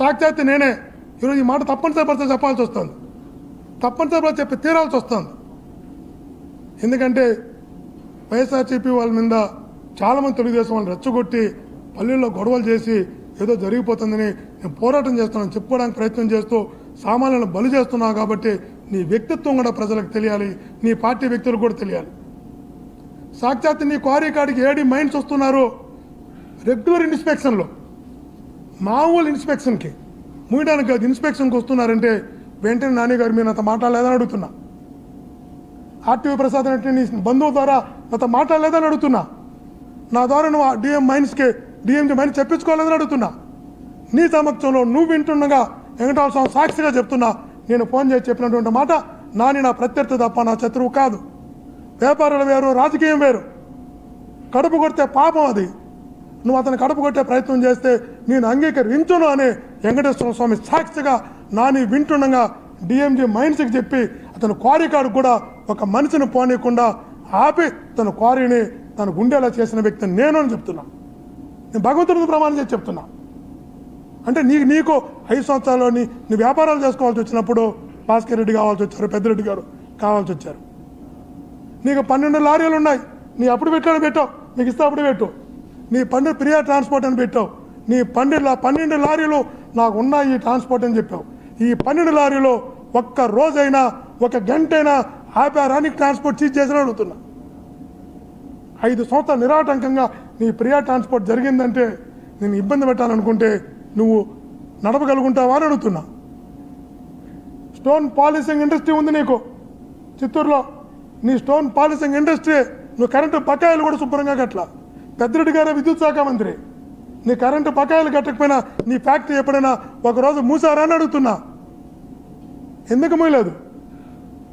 సాక్షాత్ నేనే ఈరోజు ఈ మాట తప్పనిసరి చెప్పాల్సి వస్తుంది, తప్పనిసరిగా చెప్పి తీరాల్సి వస్తుంది. ఎందుకంటే వైఎస్ఆర్సీపీ వాళ్ళ మీద చాలామంది తెలుగుదేశం వాళ్ళు రెచ్చగొట్టి పల్లెల్లో గొడవలు చేసి ఏదో జరిగిపోతుందని నేను పోరాటం చేస్తున్నాను చెప్పుకోవడానికి ప్రయత్నం చేస్తూ సామాన్యులను బలి చేస్తున్నావు. కాబట్టి నీ వ్యక్తిత్వం కూడా ప్రజలకు తెలియాలి, నీ పార్టీ వ్యక్తులకు కూడా తెలియాలి. సాక్షాత్ నీ క్వారీ కాడికి ఏడీ మైండ్స్ వస్తున్నారు రెగ్యులర్ ఇన్స్పెక్షన్లో, మామూలు ఇన్స్పెక్షన్కి మూయడానికి కాదు ఇన్స్పెక్షన్కి వస్తున్నారంటే వెంటనే నాని గారు మీరు నాతో మాట్లాడలేదని అడుగుతున్నా. ఆర్టీవీ ప్రసాద్ అంటే నీ బంధువు ద్వారా నాతో మాట్లాడలేదని అడుగుతున్నా. నా ద్వారా నువ్వు డిఎంజీ మైండ్స్ చెప్పించుకోలేదని అడుగుతున్నా. నీ సమక్షంలో నువ్వు వింటుండగా వెంకటేశ్వర స్వామి సాక్షిగా చెప్తున్నా, నేను ఫోన్ చేసి చెప్పినటువంటి మాట నాని నా ప్రత్యర్థి తప్ప నా శత్రువు కాదు. వ్యాపారాలు వేరు, రాజకీయం వేరు. కడుపు కొడితే పాపం అది. నువ్వు అతను కడుపు కొట్టే ప్రయత్నం చేస్తే నేను అంగీకరించును అని వెంకటేశ్వర స్వామి సాక్షిగా నాని వింటుండగా డిఎంజీ మైండ్స్కి చెప్పి అతను క్వారీ కాడు కూడా ఒక మనిషిని పోనీయకుండా ఆపి తన క్వారీని తన గుండెలా చేసిన వ్యక్తి నేను అని చెప్తున్నా. నేను భగవంతుడికి ప్రమాణం చేసి చెప్తున్నా. అంటే నీకు 5 సంవత్సరాల్లో నీ వ్యాపారాలు చేసుకోవాల్సి వచ్చినప్పుడు భాస్కర్ రెడ్డి కావాల్సి వచ్చారు, పెద్దిరెడ్డి గారు కావాల్సి వచ్చారు. నీకు 12 లారీలు ఉన్నాయి, నీ అప్పుడు పెట్టావు, నీకు ఇస్తే అప్పుడు పెట్టు. నీ ప్రియా ట్రాన్స్పోర్ట్ అని పెట్టావు. నీ 12 లారీలు నాకు ఉన్నాయి ట్రాన్స్పోర్ట్ అని చెప్పావు. ఈ 12 లారీలో ఒక్క రోజైనా ఒక గంటైనా ఆపారానికి ట్రాన్స్పోర్ట్ చీజ్ చేసిన అడుగుతున్నా. 5 సంవత్సరాలు నిరాటంకంగా నీ ప్రియా ట్రాన్స్పోర్ట్ జరిగిందంటే నేను ఇబ్బంది పెట్టాలనుకుంటే నువ్వు నడపగలుగుంటావా అని అడుగుతున్నా. స్టోన్ పాలిషింగ్ ఇండస్ట్రీ ఉంది నీకు చిత్తూరులో. నీ స్టోన్ పాలిషింగ్ ఇండస్ట్రీ నువ్వు కరెంటు బకాయిలు కూడా శుభ్రంగా కట్ల. పెద్దిరెడ్డి గారే విద్యుత్ శాఖ మంత్రి. నీ కరెంటు బకాయిలు కట్టకపోయినా నీ ఫ్యాక్టరీ ఎప్పుడైనా ఒకరోజు మూసారా అని అడుగుతున్నా. ఎందుకు మూయలేదు?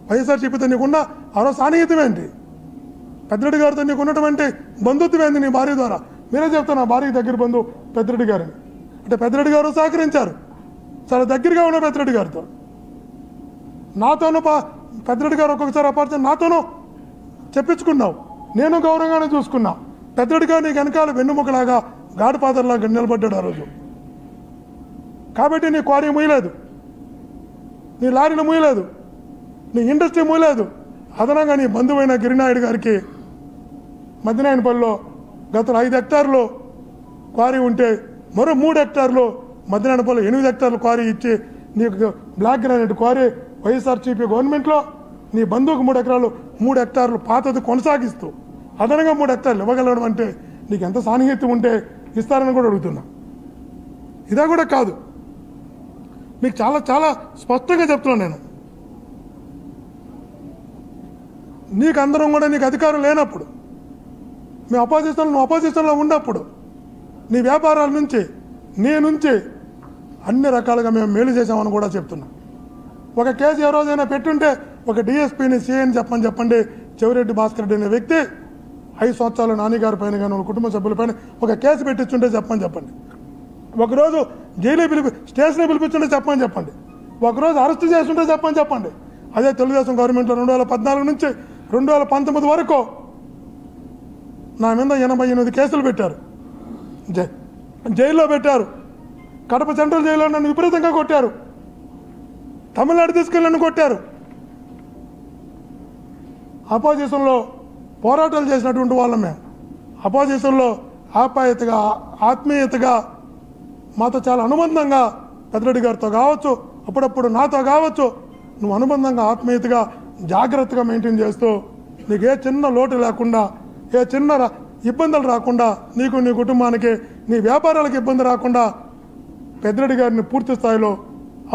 వైఎస్ఆర్సీపీతో నీకున్న ఆరో సాన్నిహిత్యం ఏంటి? పెద్దిరెడ్డి గారితో నీకు ఉన్నటువంటి బంధుత్వం ఏంది నీ భార్య ద్వారా? మీరే చెప్తాను నా భార్య దగ్గర బంధువు పెద్దిరెడ్డి గారిని. అంటే పెద్దిరెడ్డి గారు సహకరించారు, చాలా దగ్గరగా ఉన్న పెద్దిరెడ్డి గారితో. నాతోనూ పెద్దిరెడ్డి గారు ఒక్కొక్కసారి అపార్చన నాతోనూ చెప్పించుకున్నావు, నేను గౌరవంగానే చూసుకున్నా. పెద్దిరెడ్డి గారు నీకు వెనకాల వెన్నుముకలాగా గాడ్ ఫాదర్ లాగా నిలబడ్డాడు ఆ రోజు. కాబట్టి నీ క్వారీ మూయలేదు, నీ లారీలు మూయలేదు, నీ ఇండస్ట్రీ మూయలేదు. అదనంగా నీ బంధువైన గిరినాయుడు గారికి మద్దినాయనపల్లిలో గత 5 హెక్టార్లు క్వారీ ఉంటే మరో 3 హెక్టార్లు మద్దినాయనపల్లిలో 8 హెక్టార్లు క్వారీ ఇచ్చి నీకు బ్లాక్ గ్రానైట్ క్వారీ వైఎస్ఆర్సీపీ గవర్నమెంట్లో నీ బంధువుకు 3 హెక్టార్లు పాతది కొనసాగిస్తూ అదనంగా 3 హెక్టార్లు ఇవ్వగలడం అంటే నీకు ఎంత సాన్నిహిత్యం ఉంటే ఇస్తారని కూడా అడుగుతున్నా. ఇదా కూడా కాదు, మీకు చాలా చాలా స్పష్టంగా చెప్తున్నాను నేను. నీకు అందరం కూడా నీకు అధికారం లేనప్పుడు, మేము నువ్వు అపోజిషన్లో ఉన్నప్పుడు నీ వ్యాపారాల నుంచి నీ నుంచి అన్ని రకాలుగా మేము మేలు చేసామని కూడా చెప్తున్నాం. ఒక కేసు ఏ రోజైనా పెట్టుంటే ఒక డిఎస్పీని సిఐని చెప్పండి. చెవిరెడ్డి భాస్కర్ రెడ్డి అనే వ్యక్తి 5 సంవత్సరాలు నాన్నగారి పైన కానీ వాళ్ళ కుటుంబ సభ్యులపైన ఒక కేసు పెట్టించుంటే చెప్పండి. ఒకరోజు జైలు స్టేషన్కి పిలిపించుంటే చెప్పండి. ఒకరోజు అరెస్ట్ చేస్తుంటే చెప్పండి. అదే తెలుగుదేశం గవర్నమెంట్లో 2014 నుంచి 2019 వరకు నా మీద 88 కేసులు పెట్టారు, జైల్లో పెట్టారు. కడప సెంట్రల్ జైల్లో నన్ను విపరీతంగా కొట్టారు, తమిళనాడు తీసుకెళ్ళి నన్ను కొట్టారు. అపోజిషన్లో పోరాటాలు చేసినటువంటి వాళ్ళం మేము. అపోజిషన్లో ఆప్యాయతగా ఆత్మీయతగా మాతో చాలా అనుబంధంగా పెద్దిరెడ్డి గారితో కావచ్చు, అప్పుడప్పుడు నాతో కావచ్చు, నువ్వు అనుబంధంగా ఆత్మీయతగా జాగ్రత్తగా మెయింటైన్ చేస్తూ నీకు ఏ చిన్న లోటు లేకుండా ఏ చిన్న ఇబ్బందులు రాకుండా నీకు నీ కుటుంబానికి నీ వ్యాపారాలకు ఇబ్బంది రాకుండా పెద్దిరెడ్డి గారిని పూర్తి స్థాయిలో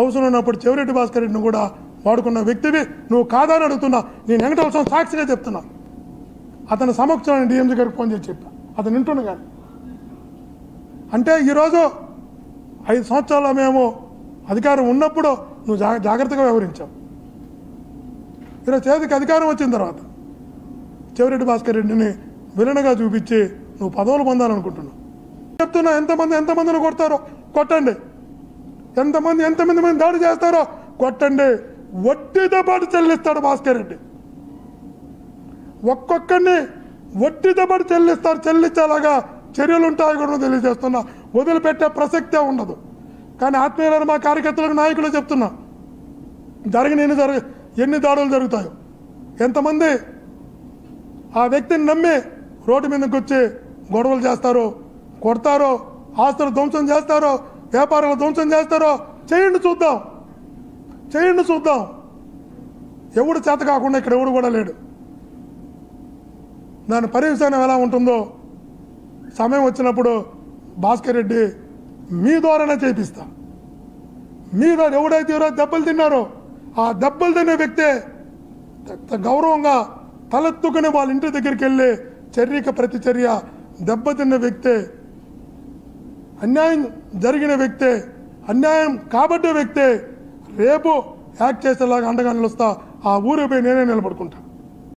అవసరం ఉన్నప్పుడు చెవిరెడ్డి భాస్కర్ రెడ్డిని కూడా వాడుకున్న వ్యక్తివి నువ్వు కాదని అడుగుతున్నా. నేను వెంకటేశ్వర సాక్షిగా చెప్తున్నా. అతని సమక్షంలో డిఎంజీ గారికి ఫోన్ చేసి చెప్పా, అతను వింటున్నా. కానీ అంటే ఈరోజు 5 సంవత్సరాల్లో మేము అధికారం ఉన్నప్పుడు నువ్వు జాగ్రత్తగా వ్యవహరించావు. ఈరోజు చేతికి అధికారం వచ్చిన తర్వాత చెవిరెడ్డి భాస్కర్ రెడ్డిని విలనగా చూపించి నువ్వు పదవులు పొందాలనుకుంటున్నావు. చెప్తున్నా, ఎంతమందిని కొడతారో కొట్టండి, ఎంతమంది దాడి చేస్తారో కొట్టండి. వడ్డీతో పాటు చెల్లిస్తాడు భాస్కర్ రెడ్డి. ఒక్కొక్కరిని వడ్డీతో పాటు చెల్లించేలాగా చర్యలు ఉంటాయి కూడా తెలియజేస్తున్నా. వదిలిపెట్టే ప్రసక్తే ఉండదు. కానీ ఆత్మీయులైన మా కార్యకర్తలకు నాయకులు చెప్తున్నా, ఎన్ని దాడులు జరుగుతాయో, ఎంతమంది ఆ వ్యక్తిని నమ్మి రోడ్డు మీదకి వచ్చి గొడవలు చేస్తారో, కొడతారో, ఆస్తులు ధ్వంసం చేస్తారో, వ్యాపారాలు ధ్వంసం చేస్తారో చేయండి చూద్దాం. ఎవడు చేత కాకుండా ఇక్కడ ఎవడు కూడా లేడు. దాని పర్యవసానం ఎలా ఉంటుందో సమయం వచ్చినప్పుడు భాస్కర్ రెడ్డి మీ ద్వారానే చేపిస్తా. మీ ద్వారా ఎవడైతే ఎవరో దెబ్బలు తిన్నారో ఆ దెబ్బలు తినే వ్యక్తే గౌరవంగా తలెత్తుకుని వాళ్ళ ఇంటి దగ్గరికి వెళ్ళి చర్యకి ప్రతిచర్య, దెబ్బతిన్న వ్యక్తే, అన్యాయం జరిగిన వ్యక్తే, అన్యాయం కాబట్టే వ్యక్తే రేపు యాక్ట్ చేసేలాగా అండగా నిలుస్తా. ఆ ఊరిపై నేనే నిలబడుకుంటా.